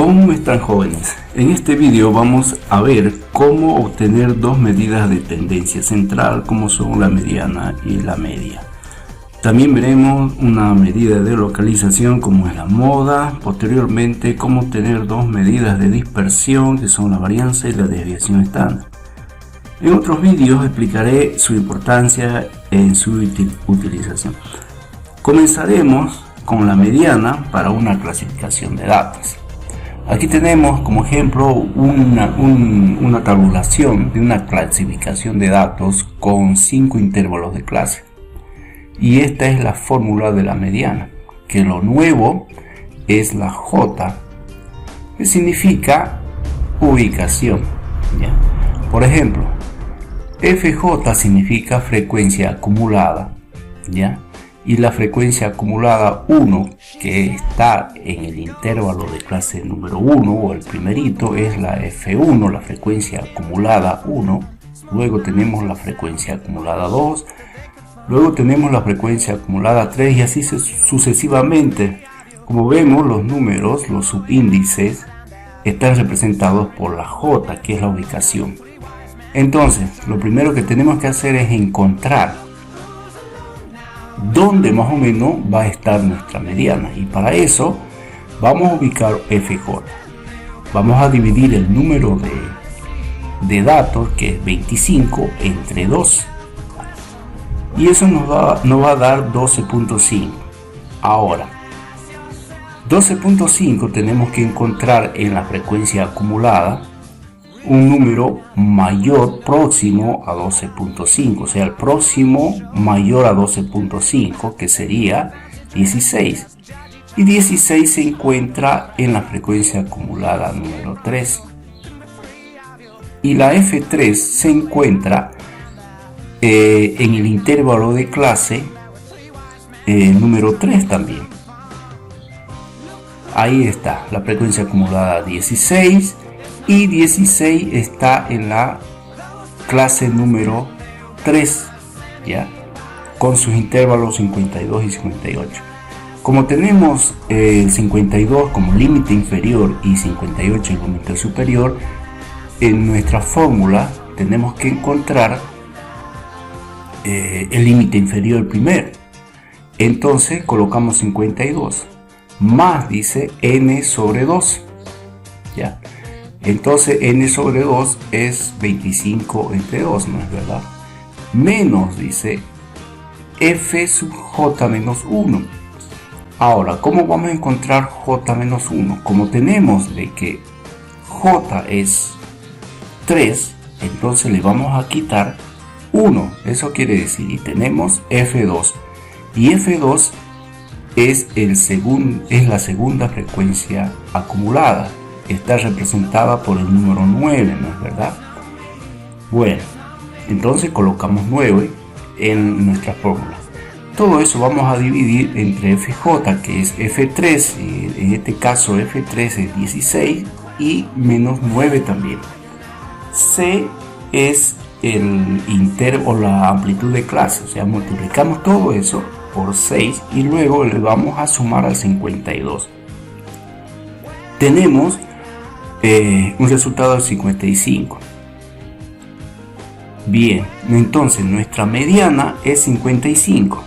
¿Cómo están, jóvenes? En este vídeo vamos a ver cómo obtener dos medidas de tendencia central, como son la mediana y la media. También veremos una medida de localización como es la moda. Posteriormente, cómo obtener dos medidas de dispersión, que son la varianza y la desviación estándar. En otros vídeos explicaré su importancia en su utilización. Comenzaremos con la mediana para una clasificación de datos. Aquí tenemos como ejemplo una tabulación de una clasificación de datos con 5 intervalos de clase. Y esta es la fórmula de la mediana, que lo nuevo es la J, que significa ubicación, ¿ya? Por ejemplo, FJ significa frecuencia acumulada, ¿ya? Y la frecuencia acumulada 1, que está en el intervalo de clase número 1 o el primerito, es la F1, la frecuencia acumulada 1. Luego tenemos la frecuencia acumulada 2, luego tenemos la frecuencia acumulada 3 y así sucesivamente. Como vemos, los números, los subíndices, están representados por la J, que es la ubicación. Entonces, lo primero que tenemos que hacer es encontrar dónde más o menos va a estar nuestra mediana, y para eso vamos a ubicar FJ. Vamos a dividir el número de datos, que es 25, entre 2 y eso nos va a dar 12.5. Ahora 12.5 tenemos que encontrar en la frecuencia acumulada un número mayor, próximo a 12.5, o sea, el próximo mayor a 12.5, que sería 16. Y 16 se encuentra en la frecuencia acumulada número 3. Y la F3 se encuentra en el intervalo de clase número 3 también. Ahí está, la frecuencia acumulada 16. Y 16 está en la clase número 3, ¿ya? Con sus intervalos 52 y 58. Como tenemos 52 como límite inferior y 58 en límite superior, en nuestra fórmula tenemos que encontrar el límite inferior primero. Entonces colocamos 52 más, dice, n sobre 2, ¿ya? Entonces n sobre 2 es 25 entre 2, ¿no es verdad? Menos, dice, f sub j menos 1. Ahora, ¿cómo vamos a encontrar j menos 1? Como tenemos de que j es 3, entonces le vamos a quitar 1. Eso quiere decir, y tenemos f2. Y f2 es la segunda frecuencia acumulada. Está representada por el número 9, ¿no es verdad? Bueno, entonces colocamos 9 en nuestra fórmula. Todo eso vamos a dividir entre FJ, que es F3, y en este caso F3 es 16, y menos 9 también. C es el intervalo, la amplitud de clase, o sea, multiplicamos todo eso por 6 y luego le vamos a sumar al 52. Tenemos un resultado de 55. Bien, entonces nuestra mediana es 55.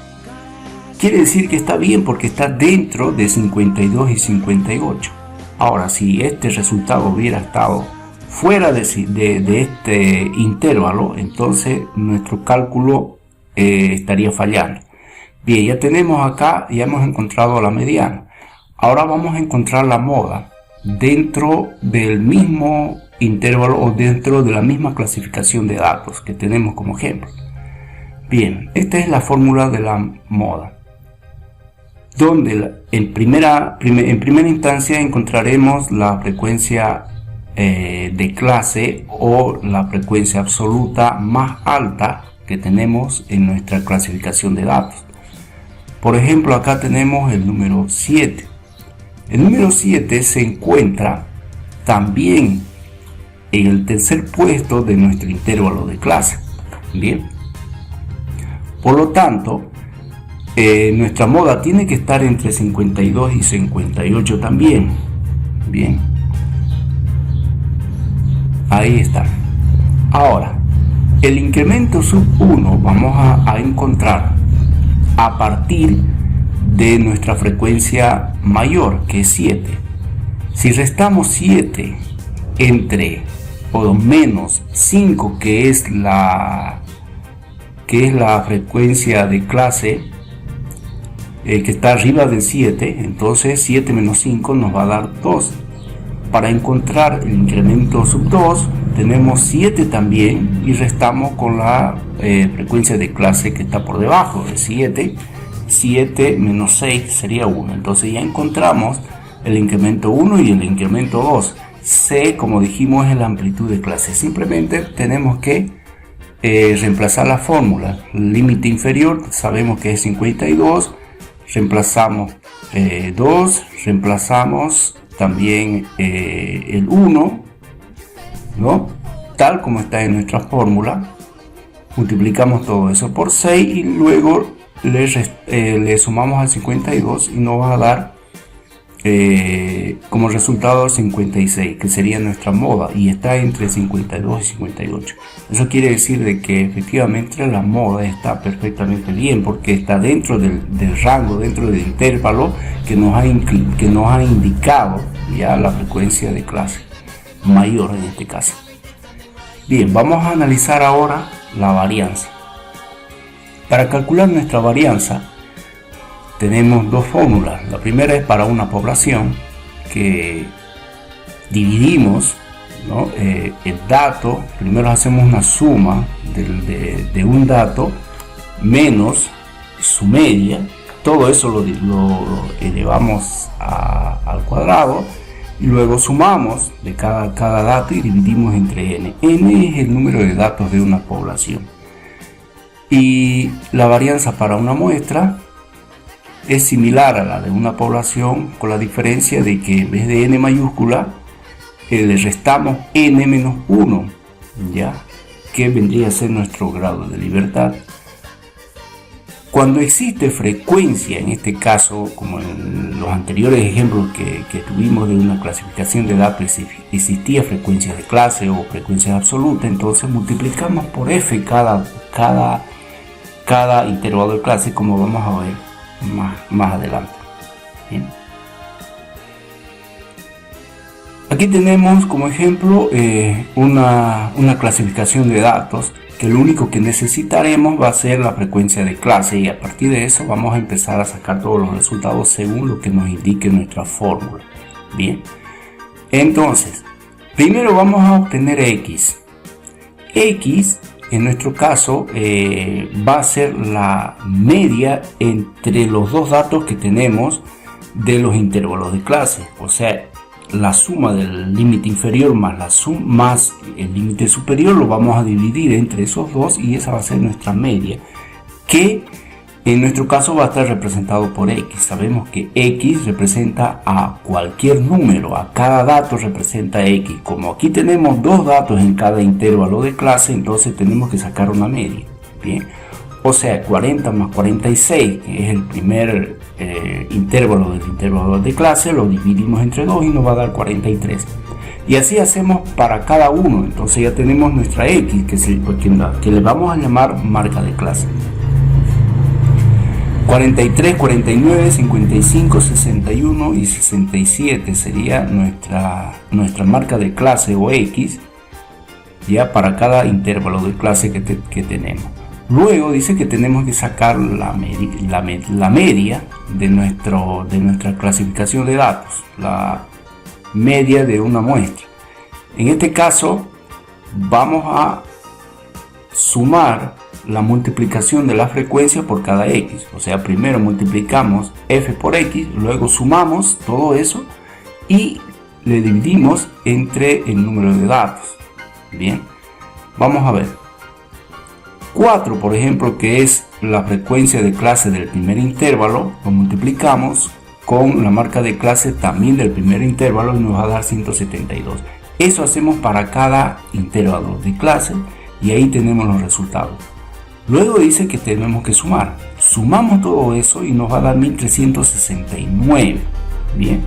Quiere decir que está bien porque está dentro de 52 y 58. Ahora, si este resultado hubiera estado fuera de este intervalo, entonces nuestro cálculo estaría fallando. Bien, ya tenemos acá, ya hemos encontrado la mediana. Ahora vamos a encontrar la moda dentro del mismo intervalo o dentro de la misma clasificación de datos que tenemos como ejemplo. Bien, esta es la fórmula de la moda, donde en primera instancia encontraremos la frecuencia de clase o la frecuencia absoluta más alta que tenemos en nuestra clasificación de datos. Por ejemplo, acá tenemos el número 7. El número 7 se encuentra también en el tercer puesto de nuestro intervalo de clase. Bien. Por lo tanto, nuestra moda tiene que estar entre 52 y 58 también. Bien. Ahí está. Ahora, el incremento sub 1 vamos a encontrar a partir de nuestra frecuencia mayor, que es 7. Si restamos 7 entre o menos 5, que es la frecuencia de clase que está arriba del 7, entonces 7 menos 5 nos va a dar 2. Para encontrar el incremento sub 2 tenemos 7 también y restamos con la frecuencia de clase que está por debajo de 7. 7 menos 6 sería 1. Entonces ya encontramos el incremento 1 y el incremento 2. C, como dijimos, es la amplitud de clase. Simplemente tenemos que reemplazar la fórmula. El límite inferior sabemos que es 52. Reemplazamos 2. Reemplazamos también el 1, ¿no? Tal como está en nuestra fórmula. Multiplicamos todo eso por 6 y luego le sumamos al 52 y nos va a dar como resultado 56, que sería nuestra moda, y está entre 52 y 58. Eso quiere decir de que efectivamente la moda está perfectamente bien, porque está dentro del rango, dentro del intervalo que nos ha indicado ya la frecuencia de clase mayor en este caso. Bien, vamos a analizar ahora la varianza. Para calcular nuestra varianza tenemos dos fórmulas. La primera es para una población, que dividimos, ¿no? El dato. Primero hacemos una suma de un dato menos su media. Todo eso lo elevamos al cuadrado y luego sumamos de cada dato y dividimos entre n. N es el número de datos de una población. Y la varianza para una muestra es similar a la de una población, con la diferencia de que en vez de n mayúscula le restamos n menos 1, ¿ya? Que vendría a ser nuestro grado de libertad. Cuando existe frecuencia, en este caso, como en los anteriores ejemplos que tuvimos de una clasificación de datos, existía frecuencia de clase o frecuencia absoluta, entonces multiplicamos por f cada intervalo de clase, como vamos a ver más adelante. Bien. Aquí tenemos como ejemplo una clasificación de datos, que lo único que necesitaremos va a ser la frecuencia de clase, y a partir de eso vamos a empezar a sacar todos los resultados según lo que nos indique nuestra fórmula. Bien, entonces primero vamos a obtener x. En nuestro caso va a ser la media entre los dos datos que tenemos de los intervalos de clase, o sea, la suma del límite inferior más el límite superior lo vamos a dividir entre esos dos, y esa va a ser nuestra media, que en nuestro caso va a estar representado por x. Sabemos que x representa a cualquier número, a cada dato representa x. Como aquí tenemos dos datos en cada intervalo de clase, entonces tenemos que sacar una media. Bien, o sea, 40 más 46, que es el primer intervalo del intervalo de clase, lo dividimos entre 2 y nos va a dar 43. Y así hacemos para cada uno. Entonces ya tenemos nuestra x, que le vamos a llamar marca de clase. 43, 49, 55, 61 y 67 sería nuestra marca de clase o x, ya para cada intervalo de clase que tenemos. Luego dice que tenemos que sacar la media de nuestra clasificación de datos, la media de una muestra. En este caso vamos a sumar la multiplicación de la frecuencia por cada x, o sea, primero multiplicamos f por x, luego sumamos todo eso y le dividimos entre el número de datos. Bien, vamos a ver 4, por ejemplo, que es la frecuencia de clase del primer intervalo, lo multiplicamos con la marca de clase también del primer intervalo y nos va a dar 172. Eso hacemos para cada intervalo de clase y ahí tenemos los resultados. Luego dice que tenemos que sumar. Sumamos todo eso y nos va a dar 1369. Bien,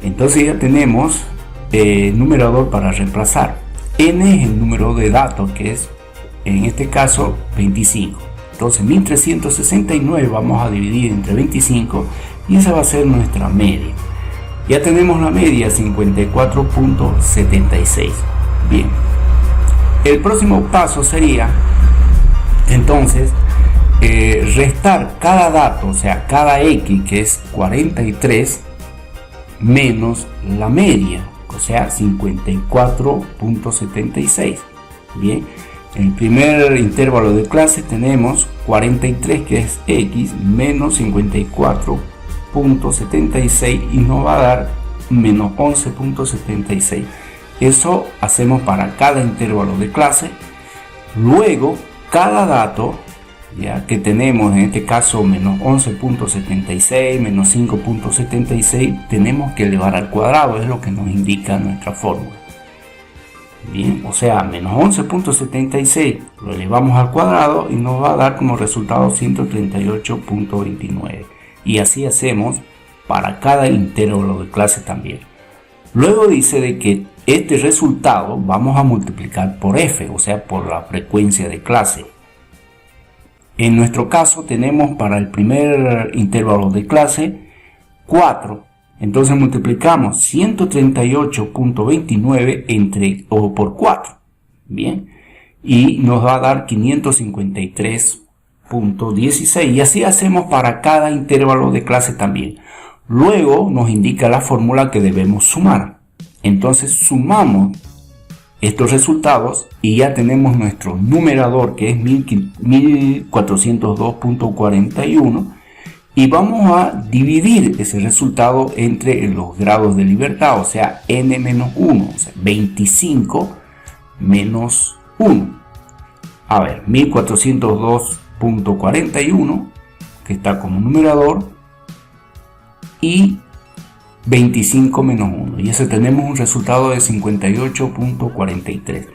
entonces ya tenemos numerador para reemplazar. n es el número de datos, que es en este caso 25. Entonces 1369 vamos a dividir entre 25 y esa va a ser nuestra media. Ya tenemos la media 54.76. Bien, el próximo paso sería entonces restar cada dato, o sea, cada x, que es 43, menos la media, o sea, 54.76. Bien, en el primer intervalo de clase tenemos 43, que es x, menos 54.76 y nos va a dar menos 11.76. Eso hacemos para cada intervalo de clase. Luego, cada dato ya que tenemos, en este caso menos 11.76, menos 5.76, tenemos que elevar al cuadrado, es lo que nos indica nuestra fórmula. Bien, o sea, menos 11.76 lo elevamos al cuadrado y nos va a dar como resultado 138.29. Y así hacemos para cada intervalo de clase también. Luego dice de que este resultado vamos a multiplicar por f, o sea, por la frecuencia de clase. En nuestro caso tenemos para el primer intervalo de clase 4. Entonces multiplicamos 138.29 por 4. Bien. Y nos va a dar 553.16. Y así hacemos para cada intervalo de clase también. Luego nos indica la fórmula que debemos sumar. Entonces sumamos estos resultados y ya tenemos nuestro numerador, que es 1402.41, y vamos a dividir ese resultado entre los grados de libertad, o sea, n-1, o sea, 25 menos 1. A ver, 1402.41, que está como numerador, y 25 menos 1, y eso tenemos un resultado de 58.43.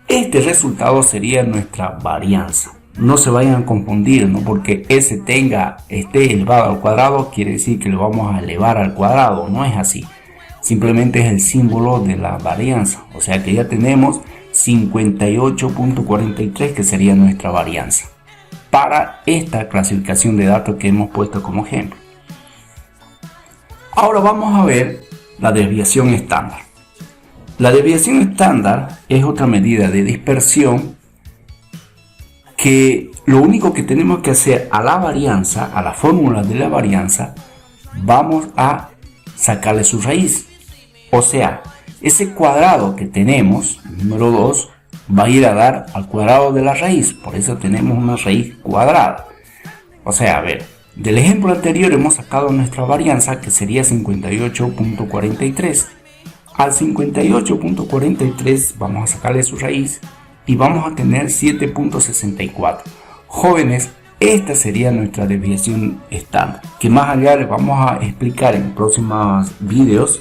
Este resultado sería nuestra varianza. No se vayan a confundir, ¿no? Porque esté elevado al cuadrado quiere decir que lo vamos a elevar al cuadrado. No es así, simplemente es el símbolo de la varianza. O sea que ya tenemos 58.43, que sería nuestra varianza para esta clasificación de datos que hemos puesto como ejemplo. Ahora vamos a ver la desviación estándar. La desviación estándar es otra medida de dispersión que lo único que tenemos que hacer a la varianza, a la fórmula de la varianza, vamos a sacarle su raíz. O sea, ese cuadrado que tenemos, número 2, va a ir a dar al cuadrado de la raíz. Por eso tenemos una raíz cuadrada. O sea, a ver, del ejemplo anterior hemos sacado nuestra varianza, que sería 58.43. Al 58.43 vamos a sacarle su raíz y vamos a tener 7.64. Jóvenes, esta sería nuestra desviación estándar, que más allá les vamos a explicar en próximos videos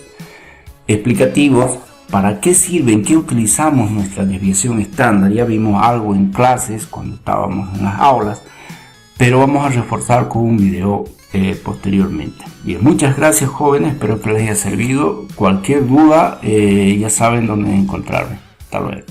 explicativos para qué sirve, en qué utilizamos nuestra desviación estándar. Ya vimos algo en clases cuando estábamos en las aulas, pero vamos a reforzar con un video posteriormente. Bien, muchas gracias jóvenes, espero que les haya servido. Cualquier duda ya saben dónde encontrarme. Hasta luego.